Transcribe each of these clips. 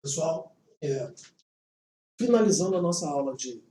Pessoal, finalizando a nossa aula de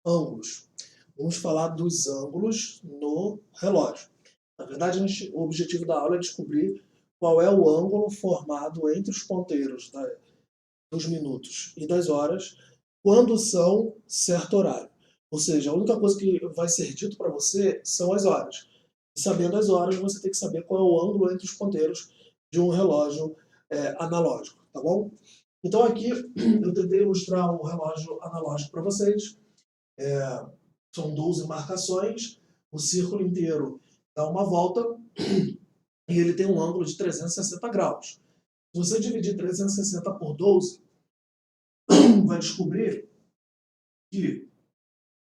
ângulos, vamos falar dos ângulos no relógio. Na verdade, o objetivo da aula é descobrir qual é o ângulo formado entre os ponteiros dos minutos e das horas quando são certo horário. Ou seja, a única coisa que vai ser dito para você são as horas. E sabendo as horas, você tem que saber qual é o ângulo entre os ponteiros de um relógio analógico, tá bom? Então aqui eu tentei ilustrar um relógio analógico para vocês. São 12 marcações, o círculo inteiro dá uma volta e ele tem um ângulo de 360 graus. Se você dividir 360 por 12, vai descobrir que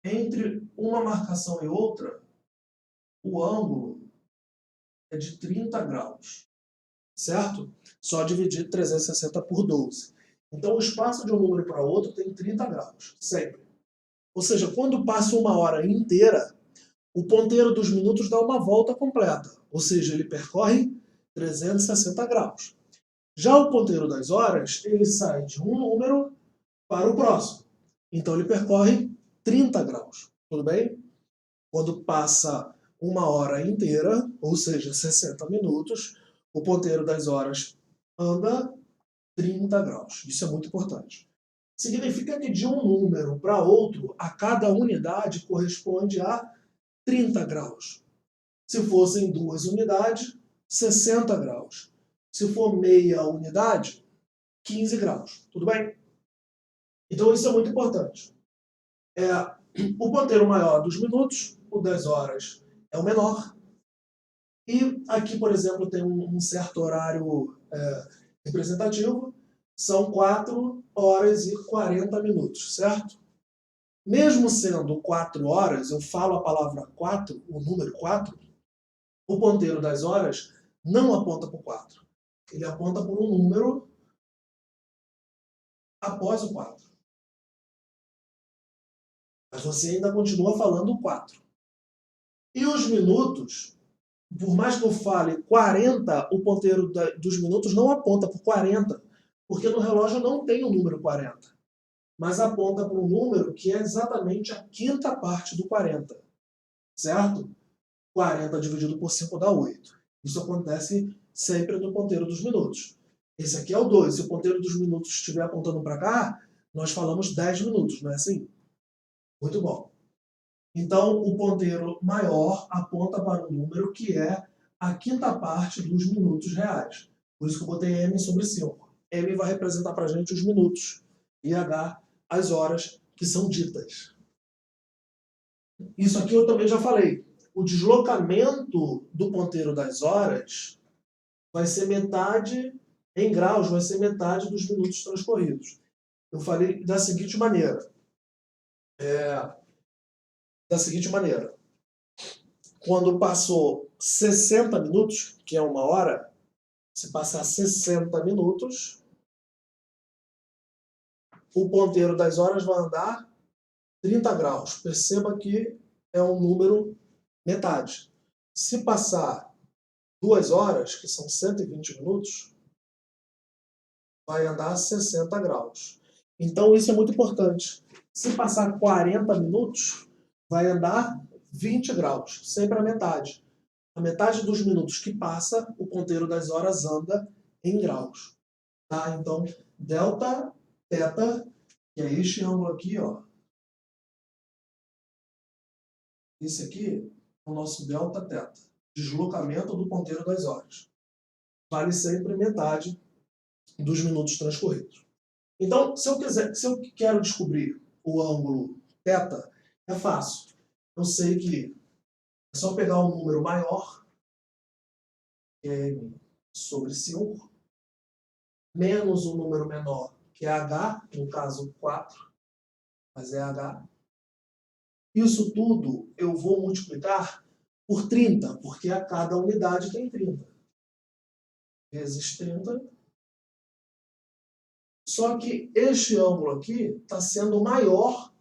entre uma marcação e outra, o ângulo é de 30 graus, certo? Só dividir 360 por 12. Então o espaço de um número para outro tem 30 graus, sempre. Ou seja, quando passa uma hora inteira, o ponteiro dos minutos dá uma volta completa. Ou seja, ele percorre 360 graus. Já o ponteiro das horas, ele sai de um número para o próximo. Então ele percorre 30 graus. Tudo bem? Quando passa uma hora inteira, ou seja, 60 minutos, o ponteiro das horas anda 30 graus. Isso é muito importante. Significa que de um número para outro, a cada unidade corresponde a 30 graus. Se fossem 2 unidades, 60 graus. Se for meia unidade, 15 graus. Tudo bem? Então isso é muito importante. O ponteiro maior dos minutos, o das horas é o menor. E aqui, por exemplo, tem um certo horário representativo. São 4 horas e 40 minutos, certo? Mesmo sendo 4 horas, eu falo a palavra 4, o número 4, o ponteiro das horas não aponta para o 4. Ele aponta por um número após o 4. Mas você ainda continua falando 4. E os minutos, por mais que eu fale 40, o ponteiro dos minutos não aponta por 40, porque no relógio não tem o número 40. Mas aponta para um número que é exatamente a quinta parte do 40. Certo? 40 dividido por 5 dá 8. Isso acontece sempre no ponteiro dos minutos. Esse aqui é o 2. Se o ponteiro dos minutos estiver apontando para cá, nós falamos 10 minutos, não é assim? Muito bom. Então, o ponteiro maior aponta para um número que é a quinta parte dos minutos reais. Por isso que eu botei M sobre 5. M vai representar para a gente os minutos e H as horas que são ditas. Isso aqui eu também já falei. O deslocamento do ponteiro das horas vai ser metade, em graus, vai ser metade dos minutos transcorridos. Eu falei da seguinte maneira. Quando passou 60 minutos, que é uma hora, se passar 60 minutos, o ponteiro das horas vai andar 30 graus. Perceba que é um número metade. Se passar 2 horas, que são 120 minutos, vai andar 60 graus. Então isso é muito importante. Se passar 40 minutos, vai andar 20 graus, sempre a metade. A metade dos minutos que passa, o ponteiro das horas anda em graus. Tá? Então, delta, θ, que é este ângulo aqui, ó. Esse aqui é o nosso delta θ, deslocamento do ponteiro das horas. Vale sempre metade dos minutos transcorridos. Então, se eu quero descobrir o ângulo θ, é fácil. Eu sei que é só pegar um número maior, que é M sobre 5, menos um número menor, que é H, no caso 4, mas é H. Isso tudo eu vou multiplicar por 30, porque a cada unidade tem 30. Vezes 30. Só que este ângulo aqui está sendo maior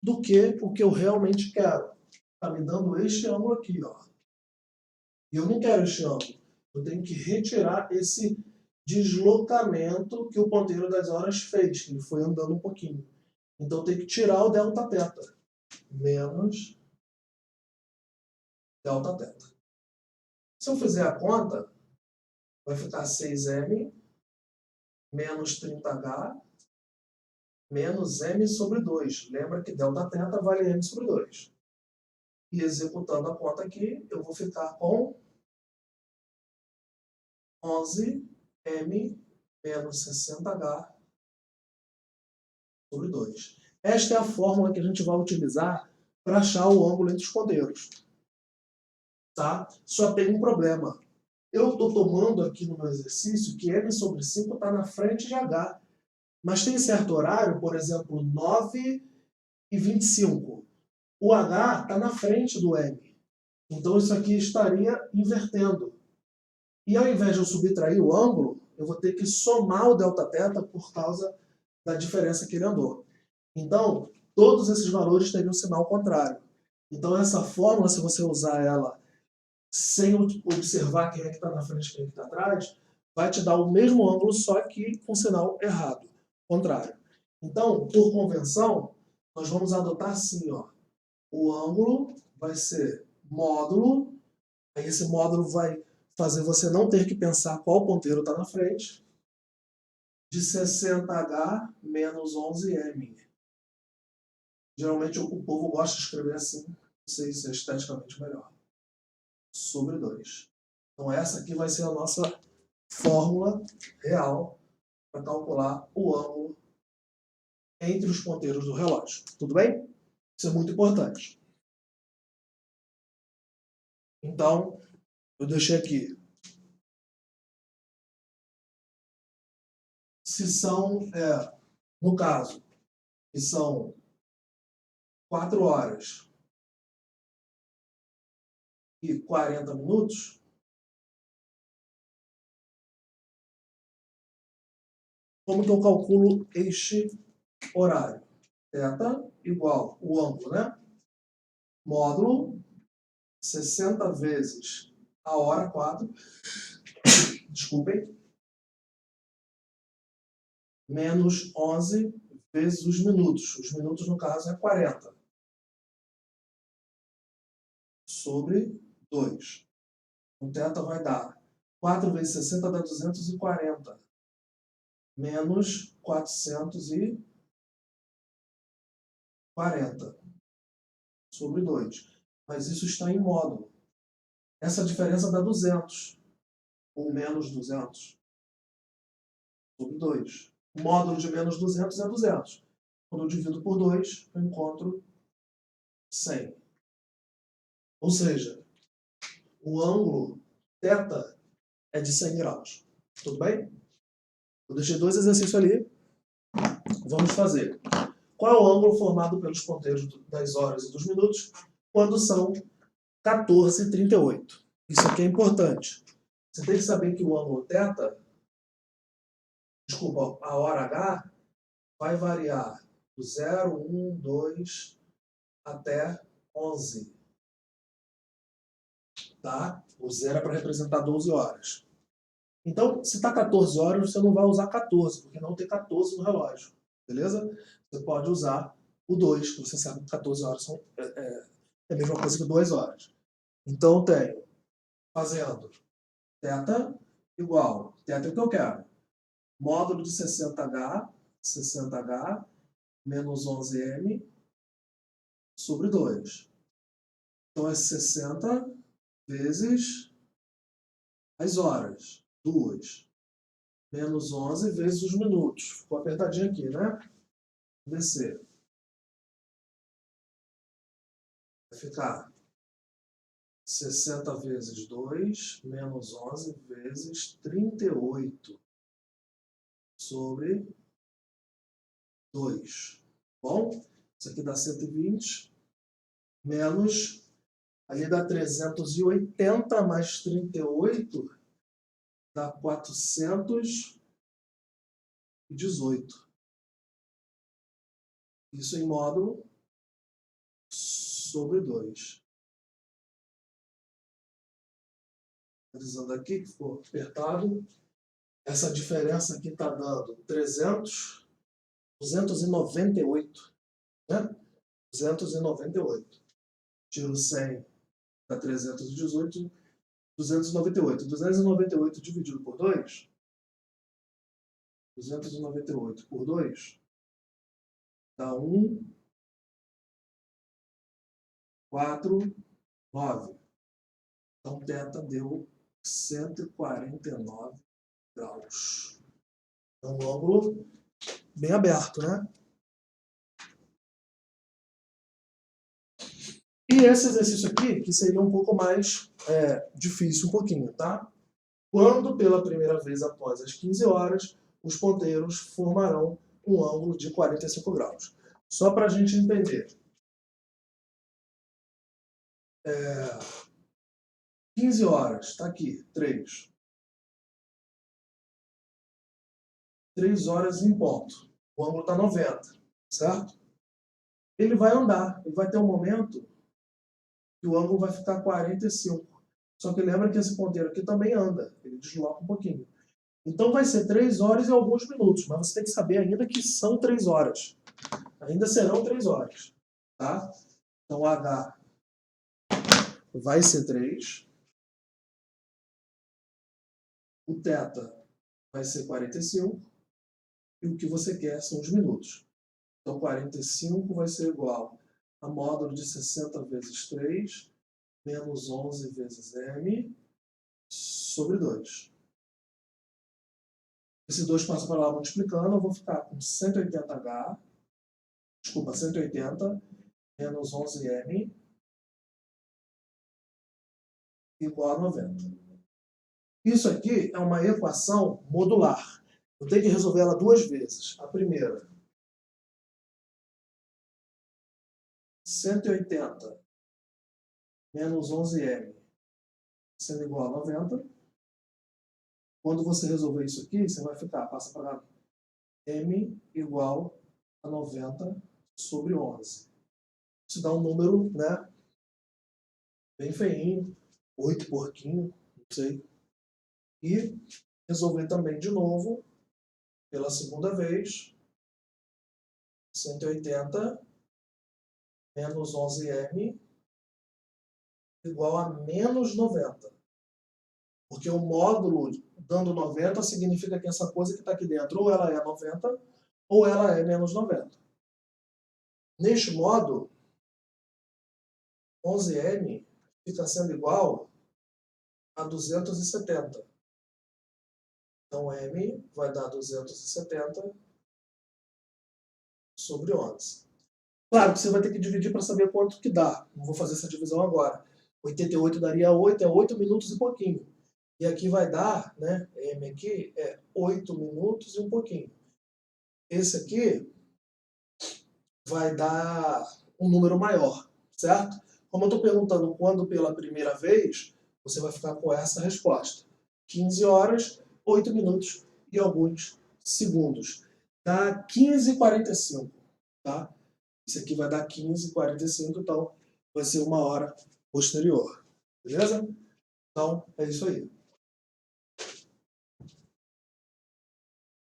do que o que eu realmente quero. Está me dando este ângulo aqui, ó. E eu não quero este ângulo. Eu tenho que retirar esse deslocamento que o ponteiro das horas fez, que ele foi andando um pouquinho. Então tem que tirar o Δθ, menos Δθ. Se eu fizer a conta, vai ficar 6m menos 30h menos m sobre 2. Lembra que Δθ vale m sobre 2. E executando a conta aqui, eu vou ficar com 11m menos 60h sobre 2. Esta é a fórmula que a gente vai utilizar para achar o ângulo entre os ponteiros. Tá? Só tem um problema. Eu estou tomando aqui no meu exercício que m sobre 5 está na frente de h. Mas tem certo horário, por exemplo, 9h25. O h está na frente do m. Então isso aqui estaria invertendo. E ao invés de eu subtrair o ângulo, eu vou ter que somar o Δθ por causa da diferença que ele andou. Então, todos esses valores teriam um sinal contrário. Então essa fórmula, se você usar ela sem observar quem é que está na frente e quem é que está atrás, vai te dar o mesmo ângulo, só que com sinal errado, contrário. Então, por convenção, nós vamos adotar assim, ó. O ângulo vai ser módulo, aí esse módulo vai fazer você não ter que pensar qual ponteiro está na frente, de 60h menos 11m. Geralmente o povo gosta de escrever assim, não sei se é esteticamente melhor. Sobre 2. Então essa aqui vai ser a nossa fórmula real para calcular o ângulo entre os ponteiros do relógio. Tudo bem? Isso é muito importante. Então, eu deixei aqui. Se são, no caso, que são 4 horas e 40 minutos, como que eu calculo este horário? Θ igual o ângulo, né? Módulo 60 vezes a hora 4, desculpem, menos 11 vezes os minutos. Os minutos, no caso, é 40. Sobre 2. O θ vai dar 4 vezes 60 dá 240. Menos 440 sobre 2. Mas isso está em módulo. Essa diferença dá 200. Ou menos 200. Sobre 2. O módulo de menos 200 é 200. Quando eu divido por 2, eu encontro 100. Ou seja, o ângulo θ é de 100 graus. Tudo bem? Eu deixei 2 exercícios ali. Vamos fazer. Qual é o ângulo formado pelos ponteiros das horas e dos minutos quando são 14h38? Isso aqui é importante. Você tem que saber que o ângulo θ, desculpa, a hora H, vai variar do 0, 1, 2 até 11. Tá? O 0 é para representar 12 horas. Então, se está 14 horas, você não vai usar 14, porque não tem 14 no relógio. Beleza? Você pode usar o 2, que você sabe que 14 horas é a mesma coisa que 2 horas. Então, eu tenho, fazendo θ igual, θ é o que eu quero, módulo de 60h menos 11m sobre 2. Então, é 60 vezes as horas, 2. Menos 11 vezes os minutos. Ficou apertadinho aqui, né? Descer. Vai ficar 60 vezes 2 menos 11 vezes 38 sobre 2. Bom, isso aqui dá 120 menos, ali dá 380 mais 38 dá 418. Isso em módulo sobre 2. Analisando aqui, que ficou apertado. essa diferença aqui está dando 298, né? 298. Tiro 100 dá 318, 298. 298 dividido por 2, 298 por 2 dá 1, 4, 9. Então, θ deu 149 graus. É um ângulo bem aberto, né? E esse exercício aqui, que seria um pouco mais difícil um pouquinho, tá? Quando pela primeira vez após as 15 horas, os ponteiros formarão um ângulo de 45 graus. Só para a gente entender. 15 horas, está aqui, 3. 3 horas em ponto. O ângulo está 90, certo? Ele vai andar, ele vai ter um momento que o ângulo vai ficar 45. Só que lembra que esse ponteiro aqui também anda, ele desloca um pouquinho. Então vai ser 3 horas e alguns minutos, mas você tem que saber ainda que são 3 horas. Ainda serão 3 horas, tá? Então H vai ser 3. O θ vai ser 45. E o que você quer são os minutos. Então 45 vai ser igual a módulo de 60 vezes 3, menos 11 vezes m, sobre 2. Esse 2 passa para lá multiplicando, eu vou ficar com 180 menos 11m igual a 90. Isso aqui é uma equação modular. Eu tenho que resolver ela duas vezes. A primeira, 180 menos 11m sendo igual a 90. Quando você resolver isso aqui, você vai ficar, passa para m igual a 90 sobre 11. Isso dá um número, né, bem feinho, 8 porquinho, não sei. E resolver também de novo, pela segunda vez, 180 menos 11m igual a menos 90. Porque o módulo dando 90 significa que essa coisa que está aqui dentro, ou ela é 90, ou ela é menos 90. Neste modo, 11m fica sendo igual a 270. Então, m vai dar 270 sobre 11. Claro que você vai ter que dividir para saber quanto que dá. Não vou fazer essa divisão agora. 88 daria 8, é 8 minutos e pouquinho. E aqui vai dar, né, m aqui é 8 minutos e um pouquinho. Esse aqui vai dar um número maior, certo? Como eu estou perguntando quando pela primeira vez, você vai ficar com essa resposta. 15 horas, 8 minutos e alguns segundos. Dá 15h45, tá? Isso aqui vai dar 15h45, então vai ser uma hora posterior. Beleza? Então, é isso aí.